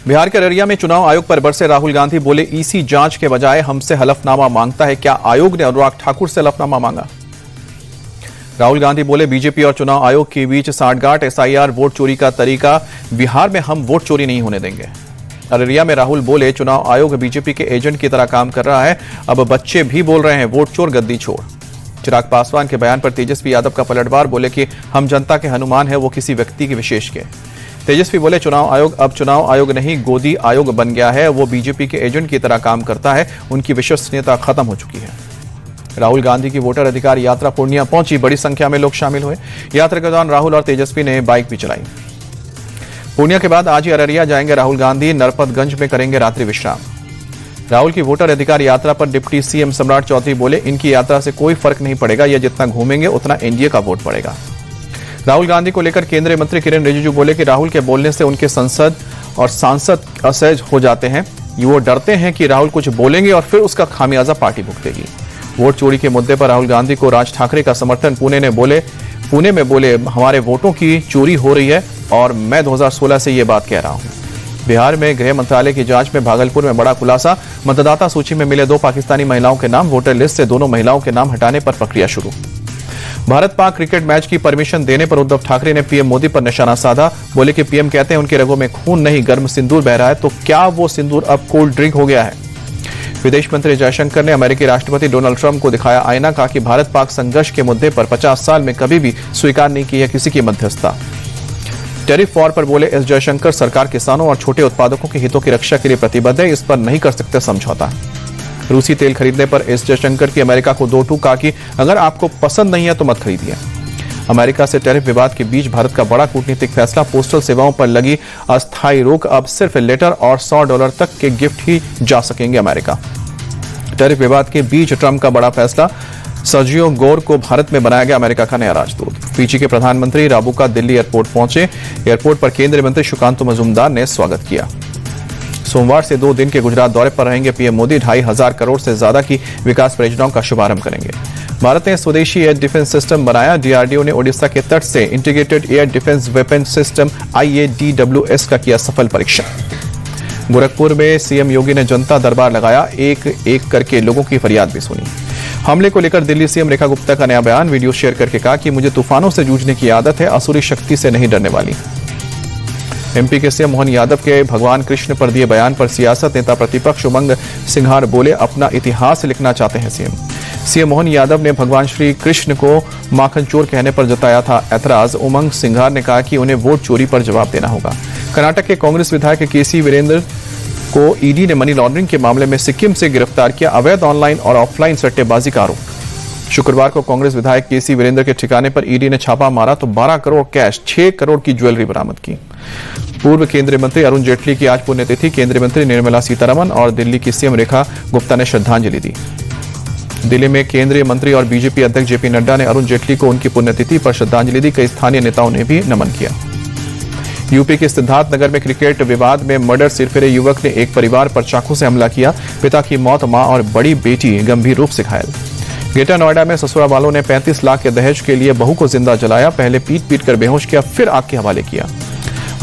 बिहार के अररिया में चुनाव आयोग पर बरसे राहुल गांधी, बोले ईसी जांच के बजाय हमसे हलफनामा मांगता है। क्या आयोग ने अनुराग ठाकुर से हलफनामा मांगा? राहुल गांधी बोले बीजेपी और चुनाव आयोग के बीच सांठगांठ, एसआईआर, वोट चोरी का तरीका। बिहार में हम वोट चोरी नहीं होने देंगे। अररिया में राहुल बोले चुनाव आयोग बीजेपी के एजेंट की तरह काम कर रहा है। अब बच्चे भी बोल रहे हैं वोट चोर गद्दी छोड़। चिराग पासवान के बयान पर तेजस्वी यादव का पलटवार, बोले कि हम जनता के हनुमान है, वो किसी व्यक्ति के विशेष के। तेजस्वी बोले चुनाव आयोग अब चुनाव आयोग नहीं गोदी आयोग बन गया है, वो बीजेपी के एजेंट की तरह काम करता है, उनकी विश्वसनीयता खत्म हो चुकी है। राहुल गांधी की वोटर अधिकार यात्रा पूर्णिया पहुंची, बड़ी संख्या में लोग शामिल हुए। यात्रा के दौरान राहुल और तेजस्वी ने बाइक भी चलाई। पूर्णिया के बाद आज ही अररिया जाएंगे राहुल गांधी, नरपतगंज में करेंगे रात्रि विश्राम। राहुल की वोटर अधिकार यात्रा पर डिप्टी सीएम सम्राट चौधरी बोले इनकी यात्रा से कोई फर्क नहीं पड़ेगा, यह जितना घूमेंगे उतना एनडीए का वोट पड़ेगा। राहुल गांधी को लेकर केंद्रीय मंत्री किरेन रिजिजू बोले कि राहुल के बोलने से उनके संसद और सांसद असहज हो जाते हैं। वो डरते हैं कि राहुल कुछ बोलेंगे और फिर उसका खामियाजा पार्टी भुगतेगी। वोट चोरी के मुद्दे पर राहुल गांधी को राज ठाकरे का समर्थन। पुणे में बोले हमारे वोटों की चोरी हो रही है और मैं 2016 से ये बात कह रहा हूं। बिहार में गृह मंत्रालय की जांच में भागलपुर में बड़ा खुलासा, मतदाता सूची में मिले 2 पाकिस्तानी महिलाओं के नाम, वोटर लिस्ट से दोनों महिलाओं के नाम हटाने पर प्रक्रिया शुरू। भारत पाक क्रिकेट मैच की परमिशन देने पर उद्धव ठाकरे ने पीएम मोदी पर निशाना साधा। बोले कि पीएम कहते हैं उनके रगों में खून नहीं गर्म सिंदूर बह रहा है, तो क्या वो सिंदूर अब कोल्ड ड्रिंक हो गया है? विदेश मंत्री जयशंकर ने अमेरिकी राष्ट्रपति डोनाल्ड ट्रंप को दिखाया आईना, कहा कि भारत पाक संघर्ष के मुद्दे पर 50 साल में कभी भी स्वीकार नहीं की है किसी की मध्यस्थता। टैरिफ वॉर पर बोले एस जयशंकर, सरकार किसानों और छोटे उत्पादकों के हितों की रक्षा के लिए प्रतिबद्ध है, इस पर नहीं कर सकते समझौता। रूसी तेल खरीदने पर एस जयशंकर की अमेरिका को 2 टूक, कहा कि अगर आपको पसंद नहीं है तो मत खरीदिए। अमेरिका से टैरिफ विवाद के बीच भारत का बड़ा कूटनीतिक फैसला, पोस्टल सेवाओं पर लगी अस्थायी रोक, अब सिर्फ लेटर और $100 तक के गिफ्ट ही जा सकेंगे अमेरिका। टैरिफ विवाद के बीच ट्रंप का बड़ा फैसला, सर्जियो गोर को भारत में बनाया गया अमेरिका का नया राजदूत। फिजी के प्रधानमंत्री राबुका दिल्ली एयरपोर्ट पहुंचे। एयरपोर्ट पर केंद्रीय मंत्री सुकांतु मजूमदार ने स्वागत किया। सोमवार से 2 दिन के गुजरात दौरे पर रहेंगे पीएम मोदी। 2,500 करोड़ से ज्यादा की विकास परियोजनाओं का शुभारंभ करेंगे। भारत ने स्वदेशी एयर डिफेंस सिस्टम बनाया। डीआरडीओ ने ओडिशा के तट से integrated air defence weapon system IADWS का किया सफल परीक्षण। गोरखपुर में सीएम योगी ने जनता दरबार लगाया, एक करके लोगों की फरियाद भी सुनी। हमले को लेकर दिल्ली सीएम रेखा गुप्ता का नया बयान, वीडियो शेयर करके कहा कि मुझे तूफानों से जूझने की आदत है, असुरी शक्ति से नहीं डरने वाली। एमपी के सीएम मोहन यादव के भगवान कृष्ण पर दिए बयान पर सियासत नेता प्रतिपक्ष उमंग सिंघार बोले अपना इतिहास लिखना चाहते हैं सीएम मोहन यादव ने भगवान श्री कृष्ण को माखन चोर कहने पर जताया था ऐतराज। उमंग सिंघार ने कहा कि उन्हें वोट चोरी पर जवाब देना होगा। कर्नाटक के कांग्रेस विधायक केसी वीरेंद्र को ईडी ने मनी लॉन्ड्रिंग के मामले में सिक्किम से गिरफ्तार किया, अवैध ऑनलाइन और ऑफलाइन सट्टेबाजी का आरोप। शुक्रवार को कांग्रेस विधायक केसी वीरेंद्र के ठिकाने पर ईडी ने छापा मारा तो 12 करोड़ कैश, 6 करोड़ की ज्वेलरी बरामद की। पूर्व केंद्रीय मंत्री अरुण जेटली की आज पुण्यतिथि, केंद्रीय मंत्री निर्मला सीतारमण और दिल्ली की सीएम रेखा गुप्ता ने श्रद्धांजलि दी। दिल्ली में केंद्रीय मंत्री और बीजेपी अध्यक्ष जेपी नड्डा ने अरुण जेटली को उनकी पुण्यतिथि पर श्रद्धांजलि दी। कई स्थानीय नेताओं ने भी नमन किया। यूपी के सिद्धार्थनगर में क्रिकेट विवाद में मर्डर सिरफिरे युवक ने एक परिवार पर चाकू से हमला किया। पिता की मौत, मां और बड़ी बेटी गंभीर रूप से घायल। ग्रेटर नोएडा में ससुरा वालों ने 35 लाख के दहेज के लिए बहू को जिंदा जलाया, पहले पीट कर बेहोश किया, फिर आग के हवाले किया।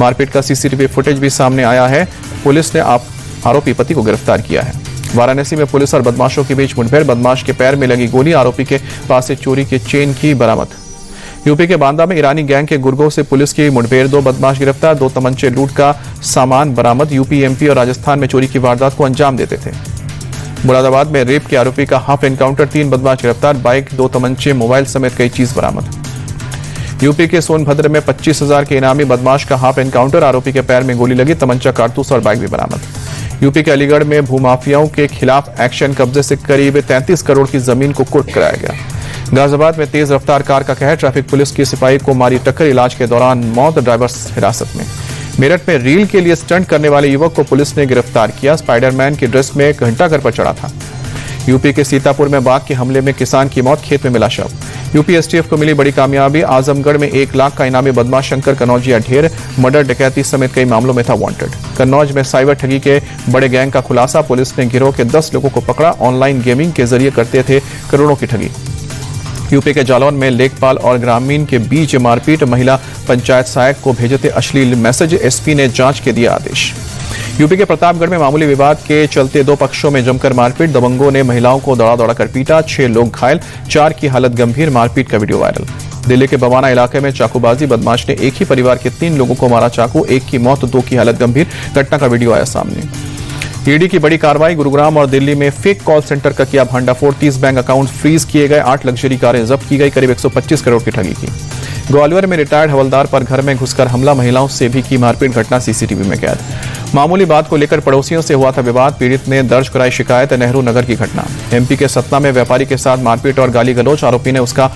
मारपीट का सीसीटीवी फुटेज भी सामने आया है। पुलिस ने आरोपी पति को गिरफ्तार किया है। वाराणसी में पुलिस और बदमाशों के बीच मुठभेड़, बदमाश के पैर में लगी गोली, आरोपी के पास से चोरी के चेन की बरामद। यूपी के बांदा में ईरानी गैंग के गुर्गों से पुलिस की मुठभेड़, 2 बदमाश गिरफ्तार, 2 तमंचे लूट का सामान बरामद। यूपी, एमपी और राजस्थान में चोरी की वारदात को अंजाम देते थे। मुरादाबाद में रेप के आरोपी का हाफ एनकाउंटर, 3 बदमाश गिरफ्तार, बाइक, 2 तमंचे, मोबाइल समेत कई चीज बरामद। यूपी के सोनभद्र में 25,000 के इनामी बदमाश का हाफ एनकाउंटर, आरोपी के पैर में गोली लगी, तमंचा, कारतूस और बाइक भी बरामद। यूपी के अलीगढ़ में भूमाफियाओं के खिलाफ एक्शन, कब्जे से करीब 33 करोड़ की जमीन को कुर्क कराया गया। गाजियाबाद में तेज रफ्तार कार का कहर, ट्रैफिक पुलिस की सिपाही को मारी टक्कर, इलाज के दौरान मौत, ड्राइवर हिरासत में। मेरठ में रील के लिए स्टंट करने वाले युवक को पुलिस ने गिरफ्तार किया, स्पाइडरमैन की ड्रेस में घंटाघर पर चढ़ा था। यूपी के सीतापुर में बाघ के हमले में किसान की मौत, खेत में मिला शव। यूपी एसटीएफ को मिली बड़ी कामयाबी, आजमगढ़ में 1 लाख का इनामी बदमाश शंकर कन्नौजिया ढेर, मर्डर, डकैती समेत कई मामलों में था वांटेड। कन्नौज में साइबर ठगी के बड़े गैंग का खुलासा, पुलिस ने गिरोह के 10 लोगों को पकड़ा, ऑनलाइन गेमिंग के जरिए करते थे करोड़ों की ठगी। यूपी के जालौन में लेखपाल और ग्रामीण के बीच मारपीट, महिला पंचायत सहायक को भेजे थे अश्लील मैसेज, एसपी ने जांच के दिया आदेश। यूपी के प्रतापगढ़ में मामूली विवाद के चलते दो पक्षों में जमकर मारपीट। दबंगों ने महिलाओं को दौड़ा कर पीटा। 6 लोग घायल, 4 की हालत गंभीर। मारपीट का वीडियो वायरल। दिल्ली के बवाना इलाके में चाकूबाजी। बदमाश ने एक ही परिवार के 3 लोगों को मारा चाकू। 1 की मौत, 2 की हालत गंभीर। घटना का वीडियो आया सामने। ईडी की बड़ी कार्रवाई। गुरुग्राम और दिल्ली में फेक कॉल सेंटर का किया भंडाफोड़। 30 बैंक अकाउंट फ्रीज किए गए। 8 लग्जरी कारें जब्त की गई। करीब 125 करोड़ की ठगी की। ग्वालियर में रिटायर्ड हवलदार पर घर में घुसकर हमला। महिलाओं से भी की मारपीट। घटना सीसीटीवी में कैद। मामूली बात को लेकर पड़ोसियों से हुआ था विवाद। पीड़ित ने दर्ज कराई शिकायत। नेहरू नगर की घटना। एमपी के सतना में व्यापारी के साथ मारपीट और गाली गलौज। आरोपी ने उसका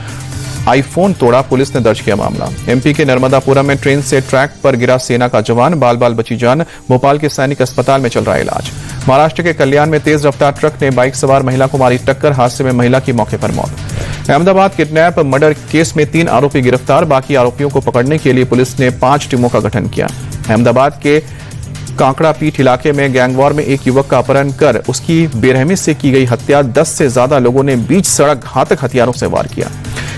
आईफोन तोड़ा। पुलिस ने दर्ज किया मामला। एमपी के नर्मदापुरम में ट्रेन से ट्रैक पर गिरा सेना का जवान। बाल बाल बची जान। भोपाल के सैनिक अस्पताल में चल रहा है इलाज। महाराष्ट्र के कल्याण में तेज रफ्तार ट्रक ने बाइक सवार महिला को मारी टक्कर। हादसे में महिला की मौके पर मौत। अहमदाबाद किडनैप मर्डर केस में 3 आरोपी गिरफ्तार। बाकी आरोपियों को पकड़ने के लिए पुलिस ने 5 टीमों का गठन किया। अहमदाबाद के कांकड़ा पीठ इलाके में गैंगवॉर में एक युवक का अपहरण कर उसकी बेरहमी से की गई हत्या। 10 से ज्यादा लोगों ने बीच सड़क घातक हथियारों से वार किया।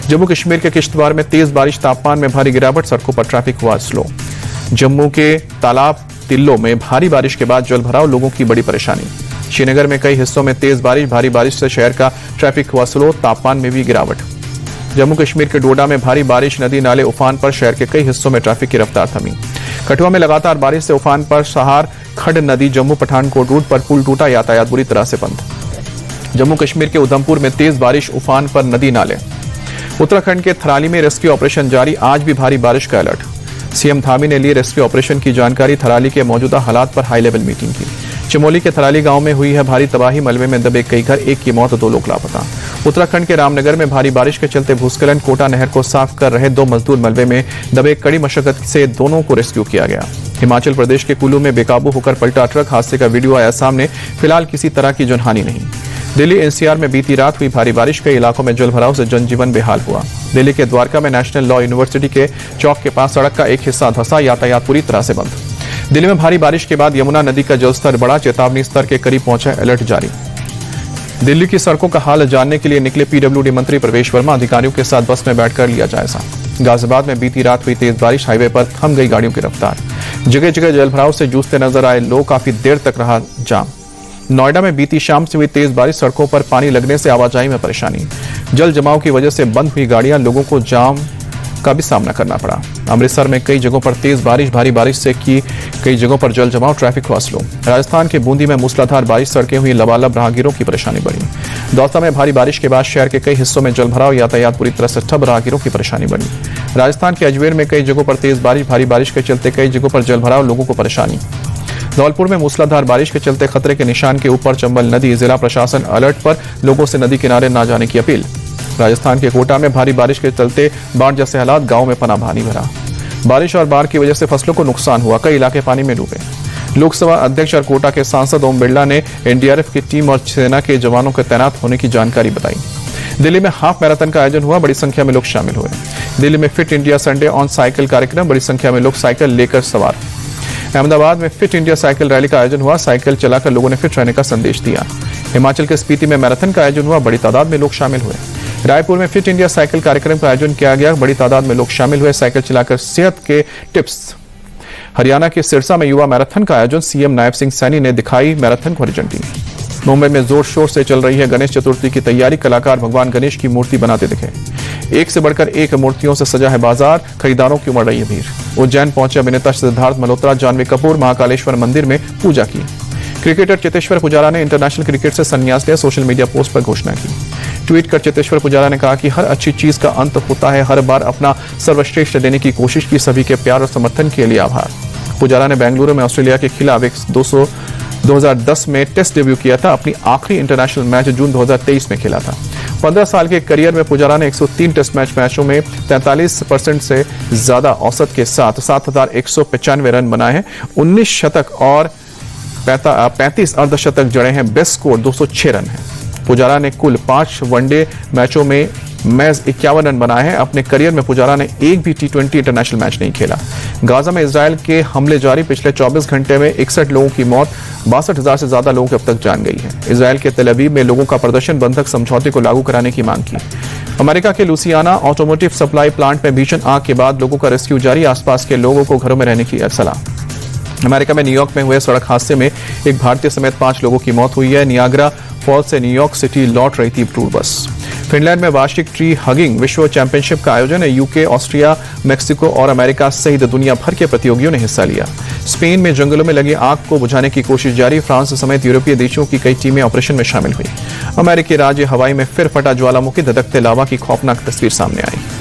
जम्मू कश्मीर के किश्तवाड़ में तेज बारिश। तापमान में भारी गिरावट। सड़कों पर ट्रैफिक हुआ स्लो। जम्मू के तालाब तिल्लो में भारी बारिश के बाद जलभराव। लोगों की बड़ी परेशानी। श्रीनगर में कई हिस्सों में तेज बारिश। भारी बारिश से शहर का ट्रैफिक हुआ स्लो। तापमान में भी गिरावट। जम्मू कश्मीर के डोडा में भारी बारिश। नदी नाले उफान पर। शहर के कई हिस्सों में ट्रैफिक की रफ्तार थमी। कठुआ में लगातार बारिश से उफान पर। सहार खड नदी जम्मू पठानकोट रूट पर पुल टूटा। यातायात बुरी तरह से बंद। जम्मू कश्मीर के उधमपुर में तेज बारिश। उफान पर नदी नाले। उत्तराखंड के थराली में रेस्क्यू ऑपरेशन जारी। आज भी भारी बारिश का अलर्ट। सीएम धामी ने ली रेस्क्यू ऑपरेशन की जानकारी। थराली के मौजूदा हालात पर हाई लेवल मीटिंग की। चमोली के थराली गांव में हुई है भारी तबाही। मलबे में दबे कई घर। 1 की मौत, 2 लोग लापता। उत्तराखंड के रामनगर में भारी बारिश के चलते भूस्खलन। कोटा नहर को साफ कर रहे 2 मजदूर मलबे में दबे। कड़ी मशक्कत से दोनों को रेस्क्यू किया गया। हिमाचल प्रदेश के कुल्लू में बेकाबू होकर पलटा ट्रक। हादसे का वीडियो आया सामने। फिलहाल किसी तरह की जनहानि नहीं। दिल्ली एनसीआर में बीती रात हुई भारी बारिश। कई इलाकों में जलभराव से जनजीवन बेहाल हुआ। दिल्ली के द्वारका में नेशनल लॉ यूनिवर्सिटी के चौक के पास सड़क का एक हिस्सा धंसा। यातायात पूरी तरह से बंद। दिल्ली में भारी बारिश के बाद यमुना नदी का जलस्तर बढ़ा। चेतावनी स्तर के करीब पहुंचा। अलर्ट जारी। दिल्ली की सड़कों का हाल जानने के लिए निकले पीडब्ल्यूडी मंत्री प्रवेश वर्मा। अधिकारियों के साथ बस में बैठकर लिया जायजा। गाजियाबाद में बीती रात हुई तेज बारिश। हाईवे पर थम गई गाड़ियों की रफ्तार। जगह जगह जलभराव से जूझते नजर आए लोग। काफी देर तक रहा जाम। नोएडा में बीती शाम से हुई तेज बारिश। सड़कों पर पानी लगने से आवाजाही में परेशानी। जल जमाव की वजह से बंद हुई गाड़ियां। लोगों को जाम का भी सामना करना पड़ा। अमृतसर में कई जगहों पर तेज बारिश। भारी बारिश से की कई जगहों पर जल जमाव। ट्रैफिक हुआ स्लो। राजस्थान के बूंदी में मूसलाधार बारिश। सड़कें हुई लबालब। राहगीरों की परेशानी बढ़ी। दौसा में भारी बारिश के बाद शहर के कई हिस्सों में जलभराव। यातायात पूरी तरह से ठप। राहगीरों की परेशानी बढ़ी। राजस्थान के अजमेर में कई जगहों पर तेज बारिश। भारी बारिश के चलते कई जगहों पर जलभराव। लोगों को परेशानी। धौलपुर में मूसलाधार बारिश के चलते खतरे के निशान के ऊपर चंबल नदी। जिला प्रशासन अलर्ट पर। लोगों से नदी किनारे न जाने की अपील। राजस्थान के कोटा में भारी बारिश के चलते बाढ़ जैसे हालात। गांव में पानी भरा। बारिश और बाढ़ की वजह से फसलों को नुकसान हुआ। कई इलाके पानी में डूबे। लोकसभा अध्यक्ष और कोटा के सांसद ओम बिरला ने एनडीआरएफ की टीम और सेना के जवानों के तैनात होने की जानकारी बताई। दिल्ली में हाफ मैराथन का आयोजन हुआ। बड़ी संख्या में लोग शामिल हुए। दिल्ली में fit India Sunday on cycle कार्यक्रम। बड़ी संख्या में लोग साइकिल लेकर सवार। अहमदाबाद में फिट इंडिया साइकिल रैली का आयोजन हुआ। साइकिल चलाकर लोगों ने फिट रहने का संदेश दिया। हिमाचल के स्पीति में मैराथन का आयोजन हुआ। बड़ी तादाद में लोग शामिल हुए। रायपुर में फिट इंडिया साइकिल कार्यक्रम का आयोजन किया गया। बड़ी तादाद में लोग शामिल हुए। साइकिल चलाकर सेहत के टिप्स। हरियाणा के सिरसा में युवा मैराथन का आयोजन। सीएम नायब सिंह सैनी ने दिखाई मैराथन को हरी झंडी। मुंबई में जोर शोर से चल रही है गणेश चतुर्थी की तैयारी। कलाकार भगवान गणेश की मूर्ति बनाते दिखे। एक से बढ़कर एक मूर्तियों से सजा है बाजार। खरीदारों की उमड़ रही है भीड़। उज्जैन पहुंचे अभिनेता सिद्धार्थ मल्होत्रा। जानवी कपूर महाकालेश्वर मंदिर में पूजा की। क्रिकेटर चेतेश्वर पुजारा ने इंटरनेशनल क्रिकेट से संन्यास लिया। सोशल मीडिया पोस्ट पर घोषणा की। ट्वीट कर चेतेश्वर पुजारा ने कहा कि हर अच्छी चीज का अंत होता है। हर बार अपना सर्वश्रेष्ठ देने की कोशिश की। सभी के प्यार और समर्थन के लिए आभार। पुजारा ने बेंगलुरु में ऑस्ट्रेलिया के खिलाफ 2010 में टेस्ट डेब्यू किया था। अपनी आखिरी इंटरनेशनल मैच जून 2023 में खेला था। 15 साल के करियर में पुजारा ने 103 टेस्ट मैचों में 43% से ज्यादा औसत के साथ 7,195 रन बनाए हैं। 19 शतक और 35 अर्धशतक जड़े हैं। बेस्ट स्कोर 206 रन है। पुजारा ने कुल 5 वनडे मैचों में महज 51 रन बनाए हैं। अपने करियर में पुजारा ने एक भी T20 इंटरनेशनल मैच नहीं खेला। गाजा में इजराइल के हमले जारी। पिछले 24 घंटे में 61 लोगों की मौत। 62,000 से ज्यादा लोगों की अब तक जान गई है। इजराइल के तेल अवीव में लोगों का प्रदर्शन। बंधक समझौते को लागू कराने की मांग की। अमेरिका के लुसियाना ऑटोमोटिव सप्लाई प्लांट में भीषण आग के बाद लोगों का रेस्क्यू जारी। आसपास के लोगों को घरों में रहने की सलाह। अमेरिका में न्यूयॉर्क में हुए सड़क हादसे में एक भारतीय समेत 5 लोगों की मौत हुई है। नियाग्रा फॉल्स से न्यूयॉर्क सिटी लौट रही थी टूर बस। फिनलैंड में वार्षिक ट्री हगिंग विश्व चैंपियनशिप का आयोजन है। यूके, ऑस्ट्रिया, मेक्सिको और अमेरिका सहित दुनिया भर के प्रतियोगियों ने हिस्सा लिया। स्पेन में जंगलों में लगी आग को बुझाने की कोशिश जारी। फ्रांस समेत यूरोपीय देशों की कई टीमें ऑपरेशन में शामिल हुई। अमेरिकी राज्य हवाई में फिर फटा ज्वालामुखी, धधकते लावा की खौफनाक तस्वीर सामने आई।